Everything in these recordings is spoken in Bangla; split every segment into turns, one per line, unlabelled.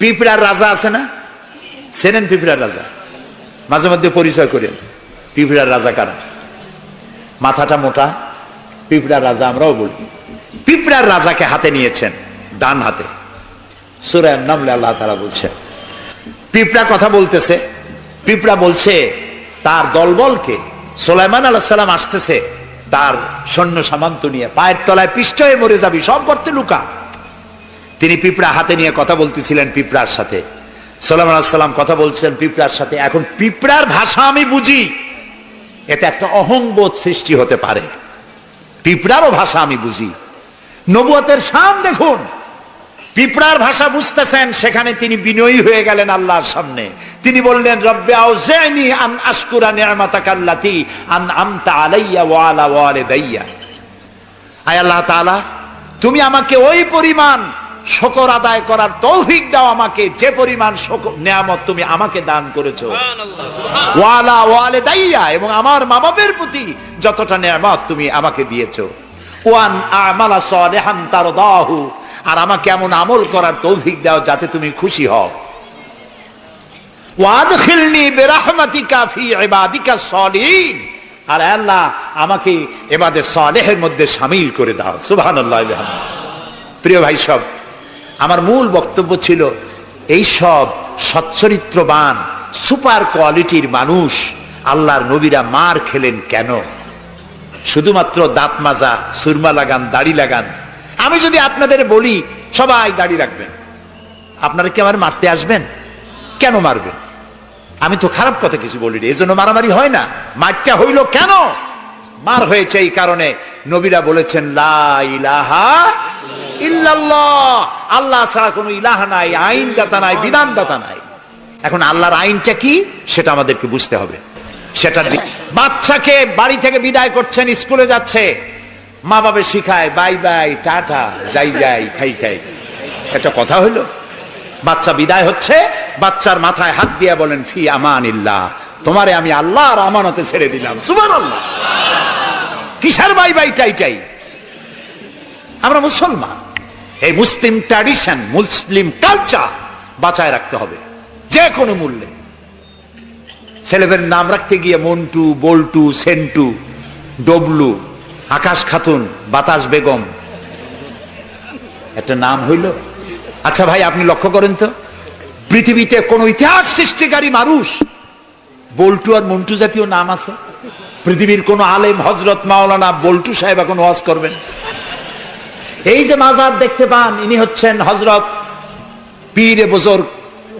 পিঁপড়ার রাজা আছে না, চেনেন পিঁপড়ার রাজা? মাঝে মধ্যে পরিচয় করেন পিঁপড়ার রাজা কারা। মাথাটা মোটা, পিঁপড়ার রাজা আমরাও বলি। পিঁপড়ার রাজাকে হাতে নিয়েছেন, ডান হাতে। সূরা আন-নামলে আল্লাহ তাআলা বলছেন, পিঁপড়া কথা বলতেছে। পিঁপড়া বলছে তার দলবলকে, সুলাইমান আলাইহিস সালাম আসতেছে তার সৈন্য সামন্ত নিয়ে, পায়ের তলায় পিষ্ট হয়ে মরে যাবি, সব করতে লুকা। তিনি পিঁপড়া হাতে নিয়ে কথা বলতেছিলেন পিঁপড়ার সাথে। সুলাইমান আলাইহিস সালাম কথা বলছেন পিঁপড়ার সাথে। এখন পিঁপড়ার ভাষা আমি বুঝি, এতে একটা অহংবোধ সৃষ্টি হতে পারে। পিঁপড়ারও ভাষা আমি বুঝি। নবুয়তের শান দেখুন, পিঁপড়ার ভাষা বুঝতেছেন, সেখানে তিনি বিনয়ী হয়ে গেলেন আল্লাহর সামনে। তিনি বললেন, রব্বি আউজি'নি আন আশকুরা নি'মাতাকাল্লাতী আন'আমতা আলাইয়া ওয়া আলা ওয়ালিদাইয়া। আয় আল্লাহ তাআলা, তুমি আমাকে ওই পরিমাণ শুকর আদায় করার তৌফিক দাও আমাকে, যে পরিমাণ নিয়ামত তুমি আমাকে দান করেছো। ওয়া আলা ওয়ালিদাইয়া, এবং আমার মা বাবার প্রতি যতটা নিয়ামত তুমি আমাকে দিয়েছো। ওয়ান আমালা সালিহান তারদাহু, আর আমাকে এমন আমল করার তৌফিক দাও যাতে তুমি খুশি হও। ওয়াদখিলনি বিরাহমাতিকা ফি ইবাদিকা সালিহিন, আর আল্লাহ আমাকে ইবাদে সালেহের মধ্যে শামিল করে দাও। সুবহানাল্লাহ। প্রিয় ভাই সব, আমার মূল বক্তব্য ছিল এই সব সচ্চরিত্রবান সুপার কোয়ালিটির মানুষ আল্লাহর নবীরা মার খেলেন কেন? শুধুমাত্র দাঁত মাজা, সুরমা লাগান, দাড়ি লাগান। আমি যদি আপনাদের বলি সবাই দাড়ি রাখবেন, আপনারা কি আমার মারতে আসবেন? কেন মারবেন? আমি তো খারাপ কথা কিছু বলিনি, এই জন্য মারামারি হয় না। মারটা হইল কেন? মার হয়েছে এই কারণে নবীরা বলেছেন লা ইলাহা ইল্লাল্লাহ, আল্লাহ ছাড়া কোনো ইলাহ নাই, আইনদাতা নাই, বিধানদাতা নাই। এখন আল্লাহর আইনটা কি সেটা আমাদেরকে বুঝতে হবে। সেটা বাচ্চাকে বাড়ি থেকে বিদায় করছেন, স্কুলে যাচ্ছে, মা বাবা শিখায় বাই বাই, টাটা, যাই যাই, খাই খাই। এটা কথা হইল? বাচ্চা বিদায় হচ্ছে, বাচ্চার মাথায় হাত দিয়ে বলেন ফি আমানিল্লাহ, তোমারে আমি আল্লাহর আমানতে ছেড়ে দিলাম। সুবহানাল্লাহ। কিসের বাই বাই টাই টাই? আমরা মুসলমান, এই মুসলিম ট্র্যাডিশন, মুসলিম কালচার বাঁচায় রাখতে হবে যে কোনো মূল্যে। ছেলেদের নাম রাখতে গিয়ে মন্টু, বল্টু, সেন্টু, ডবলু, আকাশ খাতুন, বাতাস বেগম, একটা নাম হইল? আচ্ছা ভাই, আপনি লক্ষ্য করেন তো, পৃথিবীতে কোন ইতিহাস সৃষ্টিকারী মানুষ বল্টু আর মন্টু জাতীয় নাম আছে? পৃথিবীর কোন আলেম, হযরত মাওলানা বল্টু সাহেব এখন ওয়াজ করবেন? এই যে মাজার দেখতে পান, ইনি হচ্ছেন হযরত পীরে বুজুর্গ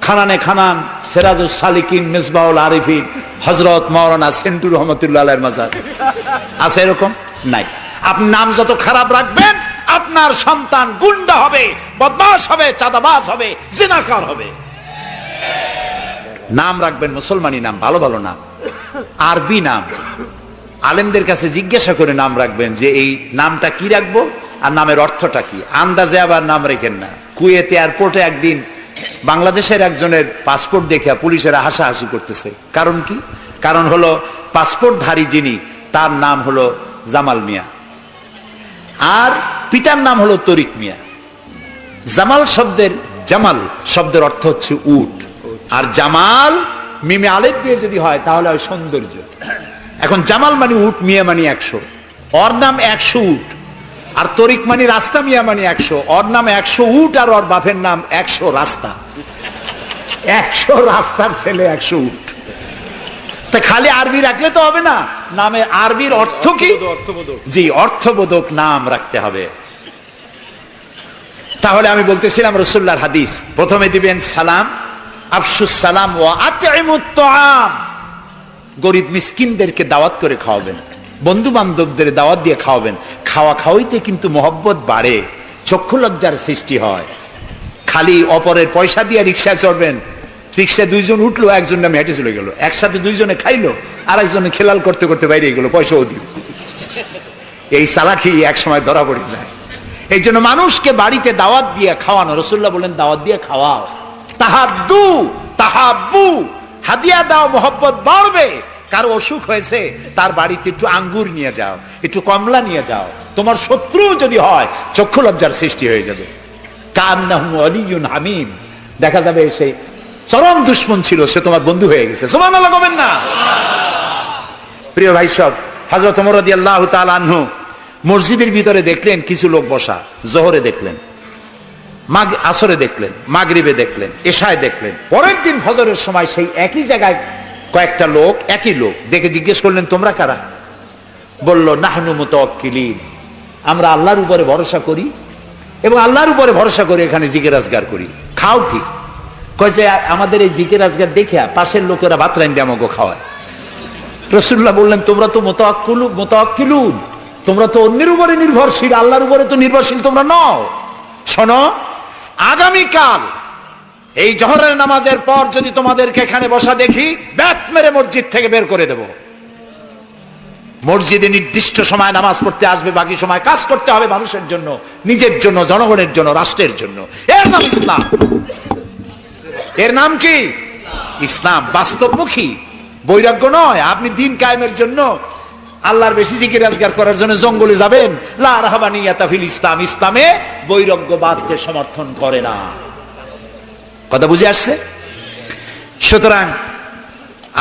খানানে খানান সিরাজুস সালিকিন মিসবাহুল আরিফিন হযরত মাওলানা সেন্টু রহমাতুল্লাহ আলাইহির মাজার আছে? এরকম নাই। আপনি নাম যত খারাপ রাখবেন, আপনার সন্তান গুন্ডা হবে, বদমাশ হবে, চাঁদাবাজ হবে, জিনাকার হবে। নাম রাখবেন মুসলমানি নাম, ভালো ভালো নাম, আরবি নাম। আলেমদের কাছে জিজ্ঞাসা করে নাম রাখবেন যে এই নামটা কি রাখবো আর নামের অর্থটা কি। আন্দাজে আবার নাম রেখেন না। কুয়েত এয়ারপোর্টে একদিন বাংলাদেশের একজনের পাসপোর্ট দেখে পুলিশেরা হাসাহাসি করতেছে। কারণ কি? কারণ হলো পাসপোর্টধারী যিনি, তার নাম হলো জামাল মিয়া, আর পিতার নাম হলো তরিক মিয়া। জামাল শব্দের অর্থ হচ্ছে উট, আর জামাল মিমে আলেফ দিয়ে যদি হয় তাহলে হয় সৌন্দর্য। এখন জামাল মানে উট, মিয়া মানে 100, ওর নাম 100 উট। আর তরিক মানে রাস্তা, মিয়া মানে 100, ওর নাম 100 উট, আর ওর বাপের নাম 100 রাস্তা। 100 রাস্তার ছেলে 100 উট। তা খালি আরবি রাখলে তো হবে না, নামে আরবির অর্থ কি? জি, অর্থবোধক নাম রাখতে হবে। তাহলে আমি বলতেছিলাম রাসূলুল্লাহর হাদিস, প্রথমে দিবেন সালাম, আফশুস সালাম ওয়া আতইমুত তাআম, গরিব মিসকিনদেরকে দাওয়াত করে খাওয়াবেন, বন্ধু বান্ধবদের দাওয়াত দিয়ে খাওয়াবেন। খাওয়া খাওয়াইতে কিন্তু মহব্বত বাড়ে, চক্ষু লজ্জার সৃষ্টি হয়। খালি অপরের পয়সা দিয়ে রিকশায় চড়বেন, রিকশায় 2 জন উঠলো, একজন নামে হেঁটে চলে গেল, একসাথে 2 জনে খাইলো, আর একজনে খেলাল করতে করতে বাইরে গেল, পয়সাও দিল। এই চালাকি এক সময় ধরা পড়ে যায়। এই জন্য মানুষকে বাড়িতে দাওয়াত দিয়ে খাওয়ানো, রাসূলুল্লাহ বলেন দাওয়াত দিয়ে খাওয়াও। তাহাদ্দু তাহাব্বু, হাদিয়া দাও, মহব্বত বাড়বে। কারো অসুখ হয়েছে, তার বাড়িতে একটু আঙ্গুর নিয়ে যাও, একটু কমলা নিয়ে যাও। তোমার শত্রু যদি হয়, চক্ষু লজ্জার সৃষ্টি হয়ে যাবে। কান্নাহু আলিয়ুন হামিম, দেখা যাবে সে চরম দুশ্মন ছিল, সে তোমার বন্ধু হয়ে গেছে। সুবহানাল্লাহ বলেন না? প্রিয় ভাই সব, হযরত ওমর রাদিয়াল্লাহু তাআলা আনহু মসজিদের ভিতরে দেখলেন কিছু লোক বসা। জোহরে দেখলেন, আসরে দেখলেন, মাগরিবে দেখলেন, এশায় দেখলেন। পরের দিন ফজরের সময় সেই একই জায়গায় কয়েকটা লোক, একই লোক দেখে জিজ্ঞেস করলেন, তোমরা কারা? বলল, নাহনু মুতাওয়াক্কিলিন, আমরা আল্লাহর উপরে ভরসা করি এবং আল্লাহর উপরে ভরসা করে এখানে জিকির আজগার করি। খাও কি? কয় যে আমাদের এই জিকির আজগার দেখে পাশের লোকেরা ভাত রাইন্দে আমাকে খাওয়ায়। রাসূলুল্লাহ বললেন, তোমরা তো মুতাওয়াক্কিলুন, তোমরা তো অন্যের উপরে নির্ভরশীল, আল্লাহর উপরে তো নির্ভরশীল তোমরা নও। শোনো, আগামীকাল এই জোহরের নামাজের পর যদি তোমাদেরকে এখানে বসা দেখি, ব্যাট মেরে মসজিদ থেকে বের করে দেব। মসজিদে নির্দিষ্ট সময় নামাজ পড়তে আসবে, বাকি সময় কাজ করতে হবে মানুষের জন্য, নিজের জন্য, জনগণের জন্য, রাষ্ট্রের জন্য। এর নাম ইসলাম। এর নাম কি? ইসলাম। বাস্তবমুখী, বৈরাগ্য নয়। আপনি দিন কায়েমের জন্য, আল্লাহর বেশি জিকির আজগার করার জন্য জঙ্গলে যাবেন, লা রাহবানিয়াতা ফিল ইসলাম। ইসলামে বৈরাগ্যবাদকে সমর্থন করে না। কথা বুঝে আসছে? সুতরাং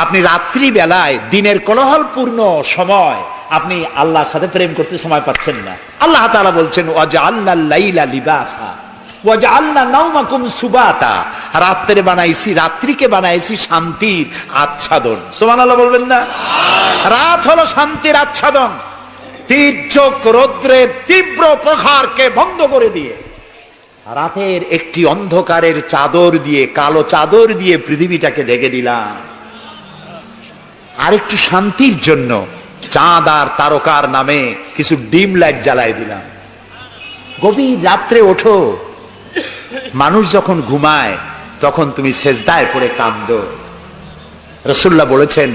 আপনি রাত্রি বেলায়, দিনের কোলাহলপূর্ণ সময়, আপনি আল্লাহর সাথে প্রেম করতে সময় পাচ্ছেন না। আল্লাহ তাআলা বলছেন, ওয়াজআলনাল লাইলা লিবাসা ওয়াজআলনা নাওমাকুম সুবাতা, রাত্রে বানাইছি, রাত্রিকে বানাইছি শান্তির আচ্ছাদন। সুবহানাল্লাহ বলবেন না? রাত হলো শান্তির আচ্ছাদন। তীর্যক রৌদ্রের তীব্র প্রখারকে বন্ধ করে দিয়ে, রাতের একটি অন্ধকারের চাদর দিয়ে, কালো চাদর দিয়ে পৃথিবীটাকে ঢেকে দিলাম। আর একটু শান্তির জন্য চাঁদ আর তারকার নামে কিছু ডিম লাইট জ্বালাই দিলাম। গভীর রাত্রে ওঠো, মানুষ যখন ঘুমায় তখন তুমি সেজদায় পড়ে কাঁদো। রাসূলুল্লাহ বলেছেন,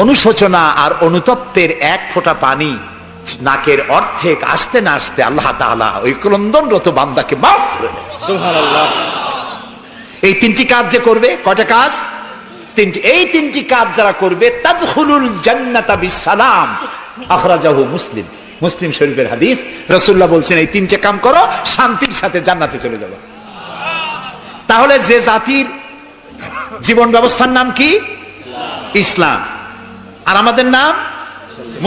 অনুশোচনা আর অনুতপ্তের এক ফোঁটা পানি নাকের অর্ধেক আসতে না আসতে আল্লাহ তাআলা ওই ক্রন্দনরত বান্দাকে মাফ করে দেন। সুবহানাল্লাহ। এই তিনটি কাজ যে করবে, কয়টা কাজ? তিনটি। এই তিনটি কাজ যারা করবে, তাদখুলুল জান্নাতা বিসসালাম। আখরাজাহু মুসলিম। মুসলিম শরীফের হাদিস। রাসূলুল্লাহ বলছেন, এই তিনটে কাম করো, শান্তির সাথে জান্নাতে চলে যাবে। তাহলে যে জাতির জীবন ব্যবস্থার নাম কি? ইসলাম। আর আমাদের নাম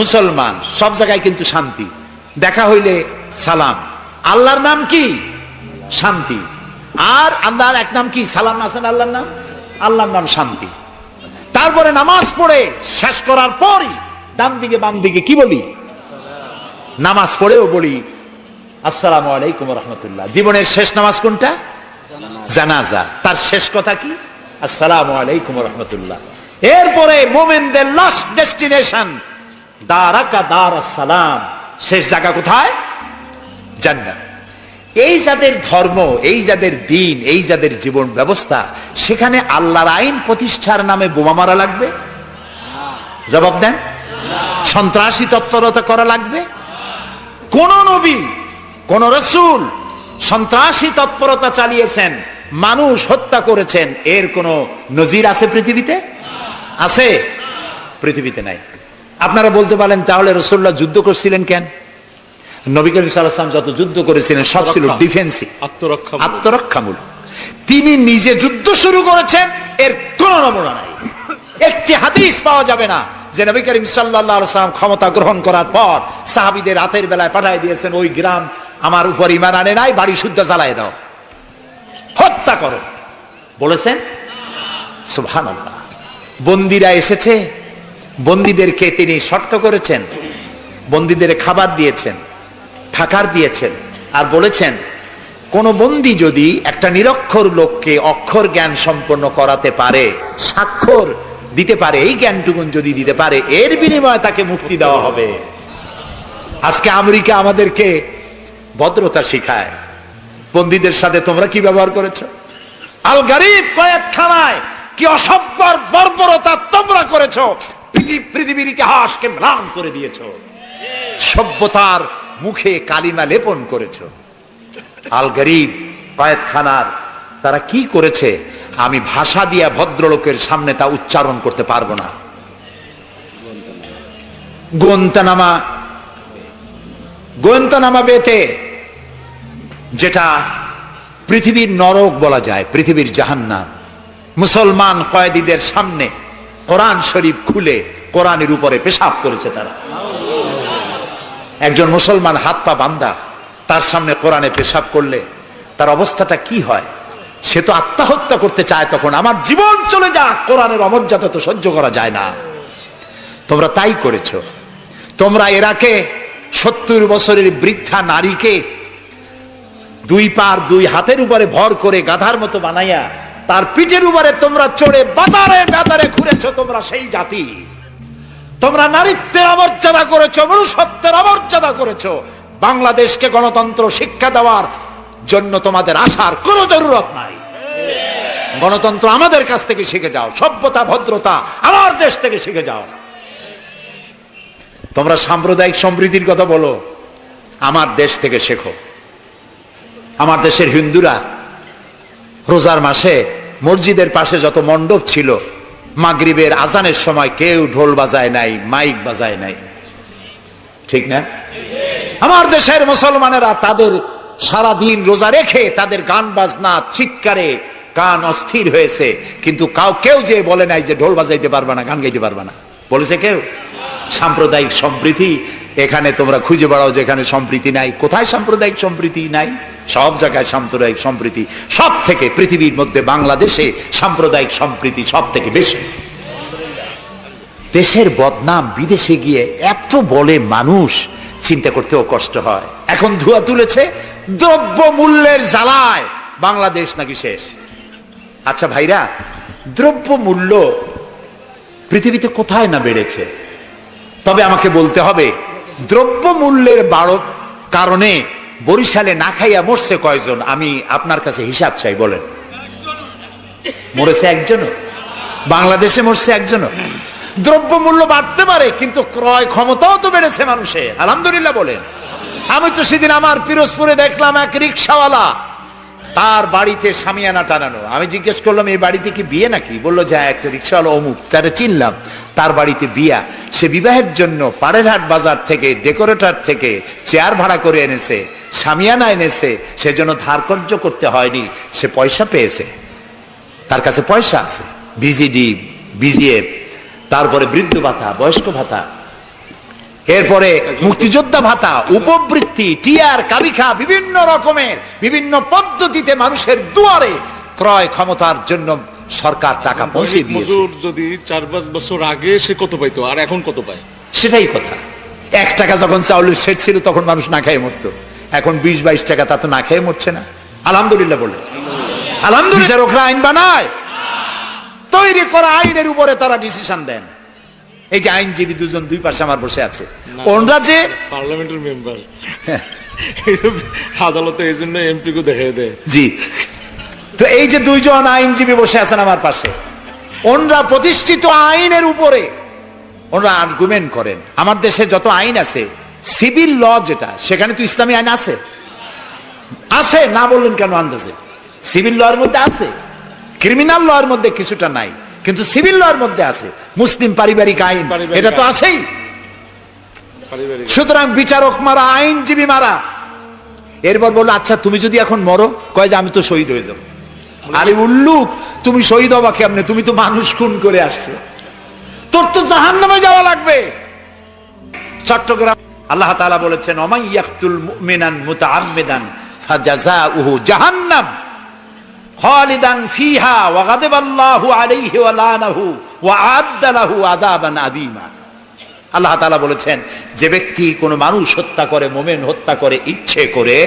মুসলমান। সব জায়গায় কিন্তু শান্তি, দেখা হইলে সালাম। আল্লাহর নাম কি? শান্তি। আর আল্লাহর এক নাম কি? সালাম আছেন আল্লাহর নাম, আল্লাহর নাম শান্তি। তারপরে নামাজ পড়ে শেষ করার পরই ডান দিকে বাম দিকে কি বলি? নামাজ পড়েও বলি আসসালামু আলাইকুম ওয়া রাহমাতুল্লাহ। জীবনের শেষ নামাজ কোনটা? জানাজা। তার শেষ কথা কি? আসসালামু আলাইকুম ওয়া রাহমাতুল্লাহ। এরপরে মুমিনদের লাস্ট ডেস্টিনেশন দারাকা দারাস সালাম। শেষ জায়গা কোথায়? জান্নাত। এই যাদের ধর্ম, এই যাদের দিন, এই যাদের জীবন ব্যবস্থা, সেখানে আল্লাহর আইন প্রতিষ্ঠার নামে বোমা মারা লাগবে? জবাব দেন। সন্ত্রাসী তৎপরতা করা লাগবে? কোন নবী, কোন রাসূল সন্ত্রাসী তৎপরতা চালিয়েছেন, মানুষ হত্যা করেছেন, এর কোন নজির আছে পৃথিবীতে? আছে? পৃথিবীতে নাই। আপনারা বলতে পারেন, তাহলে রাসূলুল্লাহ যুদ্ধ করছিলেন কেন? নবী করিম সাল্লাল্লাহু আলাইহি ওয়াসাল্লাম যত যুদ্ধ করেছিলেন সব ছিল ডিফেন্সিভ, আত্মরক্ষামূলক। তিনি নিজে যুদ্ধ শুরু করেছেন, এর কোন নমুনা নাই। একটি হাদিস পাওয়া যাবে না যে নবী করিম সাল্লাল্লাহু আলাইহি ওয়াসাল্লাম ক্ষমতা গ্রহণ করার পর সাহাবীদের রাতের বেলায় পাঠিয়ে দিয়েছেন, ওই গ্রাম আমার উপর ঈমান আনে নাই, বাড়ি শুদ্ধ জ্বালায় দাও, হত্যা করো, বলেছেন? সুবহানাল্লাহ। বন্দীরা এসেছে, বন্দীদেরকে তিনি শর্ত করেছেন, বন্দীদের খাবার দিয়েছেন, থাকার দিয়েছেন, আর বলেছেন কোন বন্দী যদি একটা নিরক্ষর লোককে অক্ষর জ্ঞান সম্পন্ন করাতে পারে, স্বাক্ষর দিতে পারে, এই জ্ঞানটুকুন যদি দিতে পারে, এর বিনিময়ে তাকে মুক্তি দেওয়া হবে। আজকে আমেরিকা আমাদেরকে ভদ্রতা শিখায়, বন্দীদের সাথে তোমরা কি ব্যবহার করেছো? আল গারিব কয়েদখানায় কি অসভ্যর বর্বরতা তোমরা করেছো, পৃথিবীর ইতিহাসকে ম্লান করে দিয়েছো, সভ্যতার মুখে কালিমা লেপন করেছো। আল গারিব কয়েদখানার তারা কি করেছে, আমি ভাষা দিয়া ভদ্রলোকের সামনে তা উচ্চারণ করতে পারবো না। গোয়েন্তানামা বেতে, যেটা পৃথিবীর নরক বলা যায়, পৃথিবীর জাহান্নাম। মুসলমান কয়েদিদের সামনে কোরআন শরীফ খুলে কোরআনের উপরে পেশাব করেছে তারা। একজন মুসলমান হাত পা বান্ধা, তার সামনে কোরআনে পেশাব করলে তার অবস্থাটা কি হয়? সে তো আত্মহত্যা করতে চায় তখন, আমার জীবন চলে যাক, কোরআনের অমর্যাদা তো সহ্য করা যায় না। তোমরা তাই করেছ। তোমরা ইরাকে 70 বছরের বৃদ্ধা নারীকে 2 পা 2 হাতের উপরে ভর করে গাধার মতো বানাইয়া তার পিঠের উপরে তোমরা চড়ে বাজারে বাজারে ঘুরেছ। তোমরা সেই জাতি। তোমরা নারীত্বের অমর্যাদা করেছো, মনুষ্যত্বের অমর্যাদা করেছো। বাংলাদেশকে গণতন্ত্র শিক্ষা দেওয়ার জন্য তোমাদের আসার কোনো জরুরত নাই। গণতন্ত্র আমাদের কাছ থেকে শিখে যাও, সভ্যতা ভদ্রতা আমার দেশ থেকে শিখে যাও। তোমরা সাম্প্রদায়িক সম্প্রীতির কথা বলো, আমার দেশ থেকে শেখো। আমার দেশের হিন্দুরা রোজার মাসে মসজিদের পাশে যত মণ্ডপ ছিল, মাগরিবের আজানের সময় কেউ ঢোল বাজায় নাই, মাইক বাজায় নাই, ঠিক না? আমার দেশের মুসলমানেরা তাদের সারা দিন রোজা রেখে তাদের গান বাজনা চিৎকারে কান অস্থির হয়েছে, কিন্তু কেউ যে বলে নাই যে ঢোল বাজাইতে পারবা না, গান গাইতে পারবা না, বলেছে কেউ? সাম্প্রদায়িক সম্প্রীতি এখানে তোমরা খুঁজে বেড়াও যেখানে সম্প্রীতি নাই। কোথায় সাম্প্রদায়িক সম্প্রীতি নাই? সব জায়গায় সাম্প্রদায়িক সম্প্রীতি। সব থেকে পৃথিবীর মধ্যে বাংলাদেশে সাম্প্রদায়িক সম্প্রীতি সব থেকে বেশি। দেশের বদনাম বিদেশে গিয়ে এত বলে মানুষ, চিন্তা করতেও কষ্ট হয়। এখন ধোঁয়া তুলেছে দ্রব্য মূল্যের জ্বালায় বাংলাদেশ নাকি শেষ। আচ্ছা ভাইরা, দ্রব্য মূল্য পৃথিবীতে কোথায় না বেড়েছে? তবে আমাকে বলতে হবে, দ্রব্য মূল্যের বাড়ত কারণে বরিশালে না খাইয়া মরছে কয়জন? আমি আপনার কাছে হিসাব চাই, বলেন। মরেছে একজনও? বাংলাদেশে মরছে একজনও? দ্রব্য মূল্য বাড়তে পারে, কিন্তু ক্রয় ক্ষমতাও তো বেড়েছে মানুষের, আলহামদুলিল্লাহ বলেন। আমি তো সেদিন আমার পিরোজপুরে দেখলাম এক রিক্সাওয়ালা, তার বাড়িতে শামিয়ানা টানানো। আমি জিজ্ঞেস করলাম, এই বাড়িতে কি বিয়ে নাকি? বললো যে একটা রিক্সাওয়ালা অমুক, তারা চিনলাম, তার বাড়িতে বিয়া। সে বিবাহের জন্য পাড়েরহাট বাজার থেকে, ডেকোরেটর থেকে চেয়ার ভাড়া করে এনেছে, শামিয়ানা এনেছে, সেজন্য ধার কর্য করতে হয়নি, সে পয়সা পেয়েছে, তার কাছে পয়সা আছে। বিজিডি, বিজিএফ, তারপরে বৃদ্ধ ভাতা, বয়স্ক ভাতা, এরপরে মুক্তিযোদ্ধা ভাতা, উপবৃত্তি, টিআর, কাবিখা, বিভিন্ন রকমের বিভিন্ন পদ্ধতিতে মানুষের দুয়ারে ক্রয় ক্ষমতার জন্য সরকার টাকা পৌঁছে দিয়েছে।
যদি 4-5 বছর আগে সে কত পাইতো আর এখন কত পায়?
সেটাই কথা। 1 টাকা যখন চাউলের সেট ছিল তখন মানুষ না খেয়ে মরতো, এখন 20-22 টাকা, তা তো না খেয়ে মরছে না। আলহামদুলিল্লাহ বলে। আলহামদুলিল্লাহ। বিচারকরা আইন বানায়, তৈরি করা আইনের উপরে তারা ডিসিশন দেন। এই যে আইনজীবী দুজন 2 পাশে আমার বসে আছে, ওনরা যে
পার্লামেন্টের মেম্বার, আদালতে এই জন্য এমপি কে দেখাই দেয়।
জি, তো এই যে 2 জন আইনজীবী বসে আছেন আমার পাশে, ওনরা প্রতিষ্ঠিত আইনের উপরে ওনরা আর্গুমেন্ট করেন। আমার দেশে যত আইন আছে, সিভিল ল যেটা, সেখানে তো ইসলামী আইন আছে, আছে না বললেন কেন? আন্দাজে সিভিল ল এর মধ্যে আছে, ক্রিমিনাল ল এর মধ্যে কিছুটা নাই, কিন্তু সিভিল ল এর মধ্যে আছে। মুসলিম পারিবারিক আইন, এটা তো আছেই। সুতরাং বিচারক মারা, আইনজীবী মারা। এরপর বললো, আচ্ছা তুমি যদি এখন মরো, কয় যে আমি তো শহীদ হয়ে যাবো। আরে উল্লুক, তুমি শহীদ হবা কেমনে? তুমি তো মানুষ খুন করে আসছো, তোর তো জাহান্নামে যাওয়া লাগবে। চট্টগ্রাম আল্লাহ তাআলা বলেছেন, ওমাই ইয়াকতুল মুমিনান মুতাআম্মিদান ফাজাযাউহু জাহান্নাম খালিদান ফিহা ওয়া গাদাবাল্লাহু আলাইহি ওয়া লানাহু ওয়া আ'আদ্দা লাহু আযাবান আযীমা। আল্লাহ তাআলা বলেছেন, যে ব্যক্তি কোনো মানুষ হত্যা করে, মুমিন হত্যা করে ইচ্ছে করে,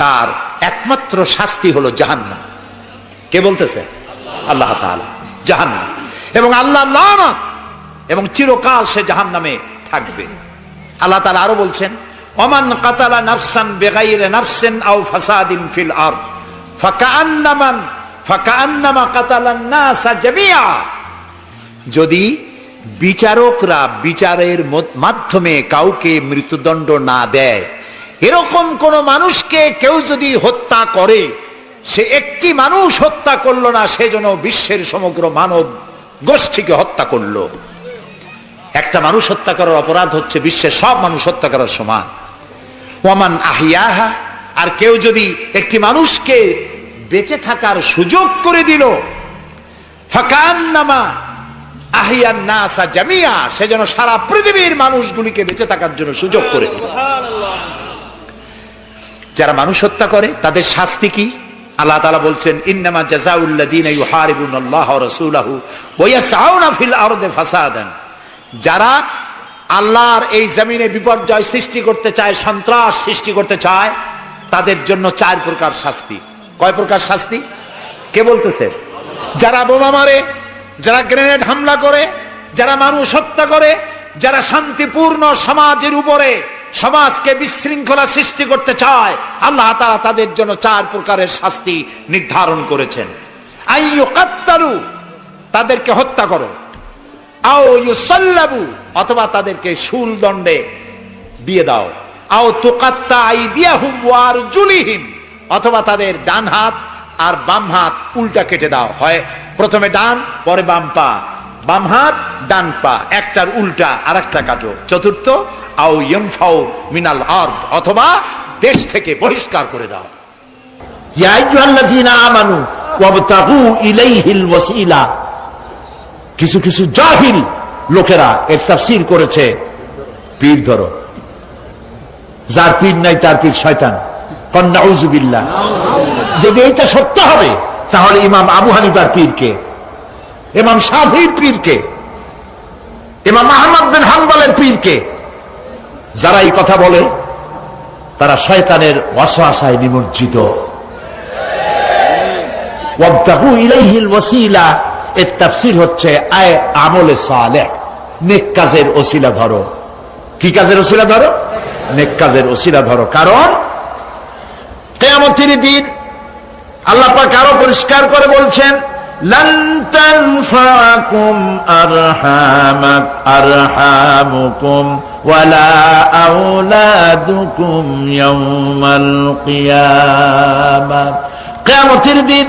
তার একমাত্র শাস্তি হলো জাহান্নাম। কে বলতেছে? আল্লাহ তাআলা। জাহান্নাম, এবং আল্লাহ লানত, এবং চিরকাল সে জাহান্নামে থাকবে। আল্লাহ তাআলা আরো বলছেন, ওমান কাতালা নাফসান বিগাইরি নাফসিন আও ফাসাদিন ফিল আরদ ফাকান্নামা কাতালান নাসা জামিআ। যদি বিচারকরা বিচারের মাধ্যমে কাউকে মৃত্যুদণ্ড না দেয়, এরকম কোন মানুষকে কেউ যদি হত্যা করে, সে একটি মানুষ হত্যা করলো না, সেজন্য বিশ্বের সমগ্র মানব গোষ্ঠীকে হত্যা করলো। একটা মানুষ হত্যা করার অপরাধ হচ্ছে বিশ্বের সব মানুষ হত্যা করার সমান। ওয়ামান আহিয়াহা, আর কেউ যদি একটি মানুষকে বেঁচে থাকার সুযোগ করে দিল। ফাকান্নামা আহিয়ান নাসা জামিয়া, সে যেন সারা পৃথিবীর মানুষগুলিকে বেঁচে থাকার জন্য সুযোগ করে দিল। যারা মানুষ হত্যা করে তাদের শাস্তি কি? আল্লাহ তাআলা বলছেন, ইন্নামা জাযাউল্লাযীনা ইউহারিবুনাল্লাহা ওয়া রাসূলাহু ওয়া ইয়াসআউনা ফিল আরদি ফাসাদান, যারা আল্লাহর এই জমিনে বিপর্যয় সৃষ্টি করতে চায়, সন্ত্রাস সৃষ্টি করতে চায়, তাদের জন্য 4 প্রকার শাস্তি। কয় প্রকার শাস্তি? কে বলতেছে? যারা বোমা মারে, যারা গ্রেনেড হামলা করে, যারা মানুষ হত্যা করে, যারা শান্তিপূর্ণ সমাজের উপরে সমাজকে বিশৃঙ্খলা সৃষ্টি করতে চায়, আল্লাহ তাআলা তাদের জন্য 4 প্রকারের শাস্তি নির্ধারণ করেছেন। আইয়ুকাত্তালু, তাদেরকে হত্যা করো, আও ইউসাল্লাবু, অথবা তাদেরকে শুল দণ্ডে দিয়ে দাও, আও তুকাত্তা আইদিয়াহুম ওয়া আরজুলিহিম, অথবা তাদের ডান হাত আর বাম হাত উল্টা কেটে দাও। হয় প্রথমে ডান, পরে বাম পা, বাম হাত ডান পা, একটার উল্টা আর একটা কাটো। চতুর্থ, আও ইয়ানফাউ মিনাল আরদ, অথবা দেশ থেকে বহিষ্কার করে দাও।
ইয়া আইয়ুহাল্লাযীনা আমানু ওয়াবতাগু ইলাইহিল ওয়াসিলা। কিছু কিছু জাহিল লোকেরা এর তাফসীর করেছে, পীর ধরো, যার পীর নাই তার পীর শয়তান। নাউযু বিল্লাহ। যদি এটা সত্য হবে তাহলে ইমাম আবু হানিফার পীরকে, ইমাম শাফিঈর পীরকে, ইমাম আহমদ বিন হাম্বলের পীরকে, যারা এই কথা বলে তারা শয়তানের ওয়াসওয়াসায় নিমজ্জিত। ওয়াবতাগু ইলাইহিল ওয়াসিলা এর তাফসীর হচ্ছে আয় আমলে সালেহ, নেক কাজের ওসিলা ধরো। কি কাজের ওসিলা ধরো? নেক কাজের ওসিলা ধরো। কারণ কিয়ামতের দিন আল্লাহ পাক আরো পরিষ্কার করে বলছেন, লান তানফাকুম আরহামুকুম ওয়ালা আওলাদুকুম ইয়াউমাল কিয়ামাহ। কিয়ামতের দিন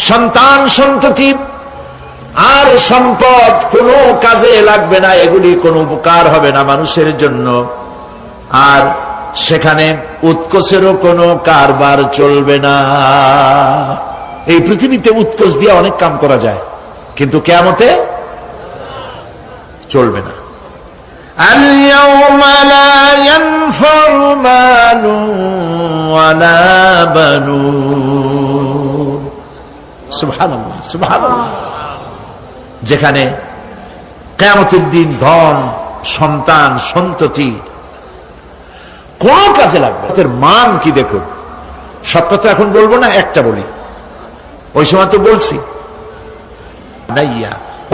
সন্তান সন্ততি আর সম্পদ কোনো কাজে লাগবে না, এগুলি কোনো উপকার হবে না মানুষের জন্য। আর সেখানে উৎকোষেরও কোনো কারবার চলবে না। এই পৃথিবীতে উৎকোষ দিয়ে অনেক কাম করা যায়, কিন্তু কিয়ামতে চলবে না। আল-ইয়াওমা লা ইয়ানফাউ মালুন ওয়ালা বানুন। সুবহানাল্লাহ, সুবহানাল্লাহ। যেখানে কিয়ামতের দিন ধন, সন্তান, সন্ততি কোন কাজে লাগবে। তাদের মান কি দেখুন। সব কথা এখন বলবো না, একটা বলি, ওই সময় তো বলছি।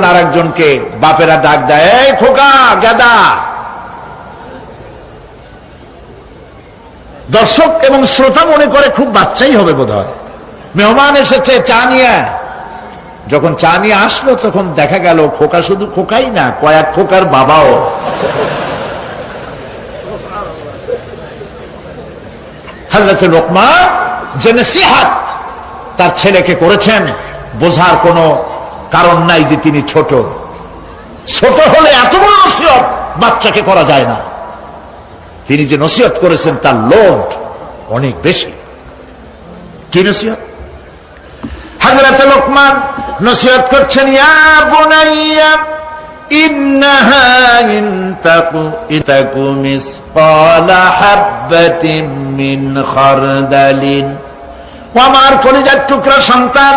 আর একজনকে বাপেরা ডাক দেয়, এই খোকা গাদা। দর্শক এবং শ্রোতা মনে করে খুব বাচ্চাই হবে বোধ হয়। মেহমান এসেছে চা নিয়ে, যখন চা নিয়ে আসলো তখন দেখা গেল খোকা শুধু খোকাই না, কয়েক খোকার বাবাও। হযরত লোকমান যে নসিহত তার ছেলেকে করেছেন, বোঝার কোনো কারণ নাই যে তিনি ছোট। ছোট হলে এত বড় নসিহত বাচ্চাকে করা যায় না। তিনি যে নসিহত করেছেন তার লোড অনেক বেশি। কি নসিহত? হযরত লোকমান নসিহত করছেন, ইয়া বুনাইয়া ইন্নাহা ইনতাকু মিসকালা হাববাতিন মিন খারদালিন। ও আমার কলিজার টুকরা সন্তান,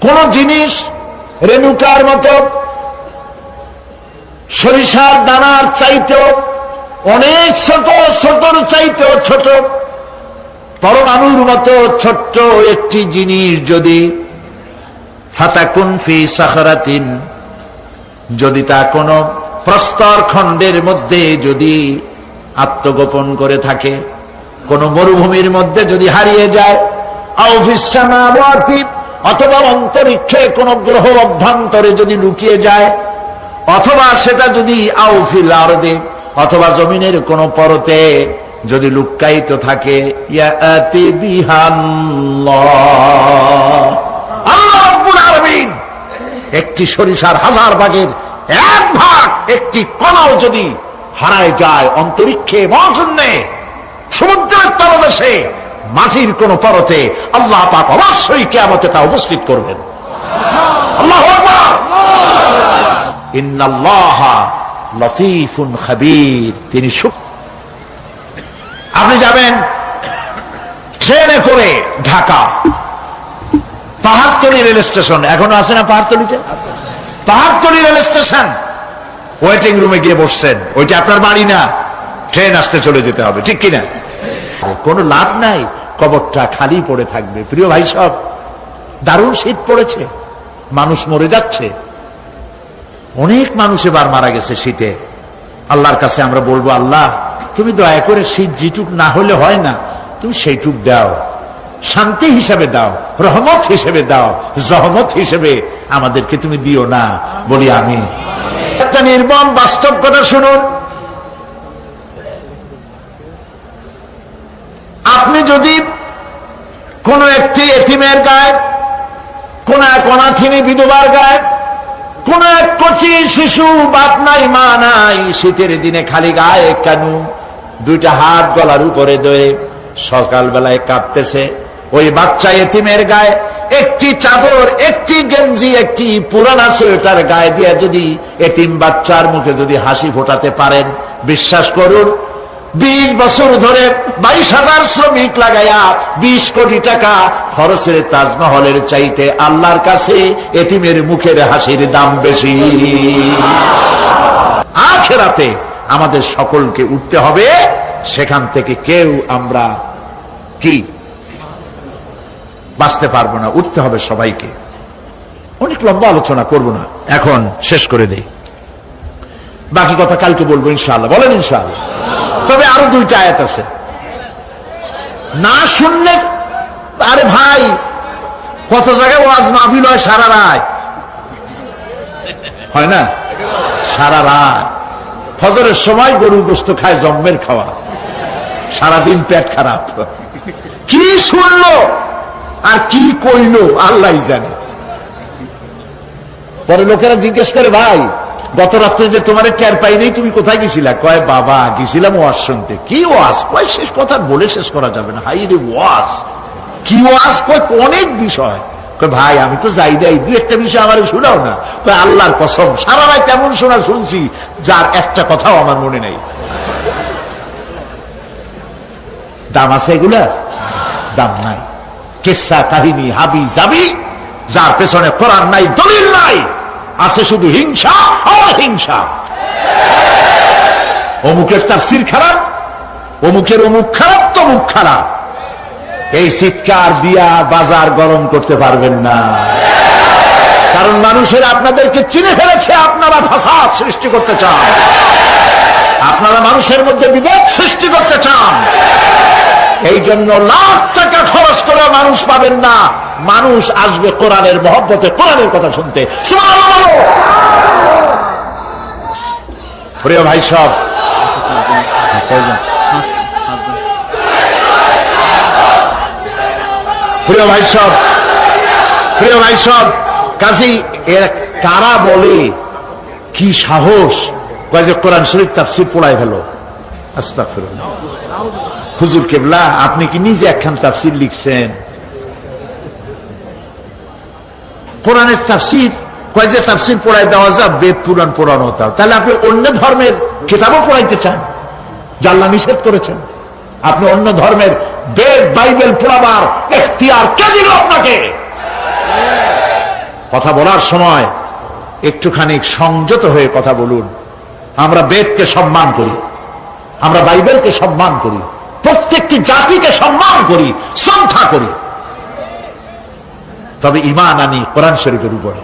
কোন জিনিস রেণুকার মতো, সরিষার দানার চাইতেও অনেক ছোট, ছোটর চাইতেও ছোট, পরমাণুর মতো ছোট্ট একটি জিনিস যদি ফাতাকুন ফি সাখরাতিন, যদি তা কোন প্রস্তর খণ্ডের মধ্যে যদি আত্মগোপন করে থাকে, কোন মরুভূমির মধ্যে যদি হারিয়ে যায়, আও ফিস সামাওয়াতি, অথবা অন্তরিক্ষে কোন গ্রহ অভ্যন্তরে যদি লুকিয়ে যায়, অথবা সেটা যদি আও ফিল আরদি, অথবা জমিনের কোন পরতে যদি লুক্কায়িত থাকে, ইয়াতি বিহাল্লাহ, আল্লাহ রাব্বুল আলামিন একটি সরিষার 1000 ভাগের 1 ভাগ, একটি কণাও যদি হারায় যায় অন্তরিক্ষে, মহাশূন্যে, সমুদ্রের তলদেশে, মাঝির কোন পরতে আল্লাহ পাক অবশ্যই কিয়ামতে তা উপস্থিত করবেন। আল্লাহু আকবার। ইন্নাল্লাহা লতীফুন খাবীর, তিনি আপনি যাবেন ট্রেনে করে ঢাকা, পাহাড়তলী রেল স্টেশন, এখনো আছে না পাহাড়তলীতে? পাহাড়তলী রেল স্টেশন, ওয়েটিং রুমে গিয়ে বসছেন, ওইটা আপনার বাড়ি না, ট্রেন আসতে চলে যেতে হবে, ঠিক কিনা? কোনো লাভ নাই, কবরটা খালি পড়ে থাকবে। প্রিয় ভাই সব, দারুণ শীত পড়েছে, মানুষ মরে যাচ্ছে, অনেক মানুষ এবার মারা গেছে শীতে। আল্লাহর কাছে আমরা বলবো, আল্লাহ তুমি দয়া করে শীত যেটুক না হলে হয় না, তুমি সেইটুক দাও, শান্তি হিসেবে দাও, রহমত হিসেবে দাও, জহমত হিসেবে আমাদেরকে তুমি দিও না। বলি আমি। একটা নির্মম বাস্তব কথা শুনুন। আপনি যদি কোন একটি এতিমের গায়ে, কোন এক অনাথিনী বিধবার গায়ে, কোন এক কচি শিশু, বাপ নাই মা নাই, শীতের দিনে খালি গায়ে কেন দুইটা হাত গলার উপরে ধরে সকালবেলায় কাঁপতেছে, ওই বাচ্চা এতিমের গায়ে একটি চাদর, একটি গেঞ্জি, একটি পুরানা সোয়েটার গায়ে দিয়ে যদি এতিম বাচ্চার মুখে যদি হাসি ফোটাতে পারেন, বিশ্বাস করুন 20 বছর ধরে 22,000 শ্রমিক লাগাইয়া 20 কোটি টাকা খরচের তাজমহলের চাইতে আল্লাহর কাছে এতিমের মুখের হাসির দাম বেশি। আখিরাতে আমাদের সকলকে উঠতে হবে, সেখান থেকে কেউ আমরা কি বাঁচতে পারবো না, উঠতে হবে সবাইকে। অনেক লম্বা আলোচনা করব না, এখন শেষ করে দেই, বাকি কথা কালকে বলবো ইনশাআল্লাহ। বলেন ইনশাআল্লাহ। তবে আরো 2টা আয়াত আছে, না শুনলে, আরে ভাই কত জায়গায় ওয়াজ মাহফিল হয় সারা রাত, হয় না? সারা রাত ফজরের সময় গরু গোশত খায়, জম্মের খাওয়া, সারাদিন পেট খারাপ, কি শুনলো আর কি কইলো আল্লাহ জানে। পরে লোকেরা জিজ্ঞেস করে, ভাই গত রাত্রে যে তোমার টের পাই নেই, তুমি কোথায় গেছিলা? কয় বাবা গেছিলাম ওয়াজ শুনতে। কি ওয়াজ? কয় শেষ কথা বলে শেষ করা যাবে না। হাই রে ওয়াজ, কি ওয়াজ? কয় অনেক বিষয়। কয় ভাই আমি তো যাই নাই, 2-1টা বিষয় আমার শোনাও না। কয় আল্লাহর কসম সারা রাত তেমন শোনা শুনছি যার একটা কথাও আমার মনে নেই। দাম আছে এগুলা? দাম নাই। কিসসা কাহিনী হাবি যাবি, যার পেছনে কোরআন নাই, দলিল নাই, আছে শুধু হিংসা আর হিংসা। অমুকের তাফসীর খারাপ, অমুকের অমুক খারাপ, তমুক খারাপ, এই চিৎকার দিয়া বাজার গরম করতে পারবেন না। কারণ মানুষের আপনাদেরকে চিনে ফেলেছে, আপনারা ফাসাদ সৃষ্টি করতে চান, আপনারা মানুষের মধ্যে বিভেদ সৃষ্টি করতে চান। এই জন্য লাখ টাকা খরচ করে মানুষ পাবেন না, মানুষ আসবে কোরআনের মহব্বতে, কোরআনের কথা শুনতে। সুবহানাল্লাহ। প্রিয় ভাই সব, প্রিয় ভাই সব, প্রিয় ভাই সব, কাজী এর কারা বলে কি সাহস, কয় যে কোরআন শরীফ তাফসীর পড়ায় ফেলো। আস্তাগফিরুল্লাহ। হুজুর কেবলা আপনি কি নিজে একখান তাফসীর লিখছেন? কোরআনের তাফসীর, কয় যে তাফসীর পড়ায় দেওয়া যায়, বেদ পুরাণ পড়ানো হতো। তাহলে আপনি অন্য ধর্মের কিতাবও পড়াইতে চান, যা আল্লাহ নিষেধ করেছেন। আপনি অন্য ধর্মের বেদ বাইবেল পড়াবার এখতিয়ার কে দিল আপনাকে? কথা বলার সময় একটুখানি সংযত হয়ে কথা বলুন। আমরা বেদকে সম্মান করি, আমরা বাইবেলকে সম্মান করি, প্রত্যেকটি জাতিকে সম্মান করি, শ্রদ্ধা করি, তবে ঈমান আনি কোরআন শরীফের উপরে।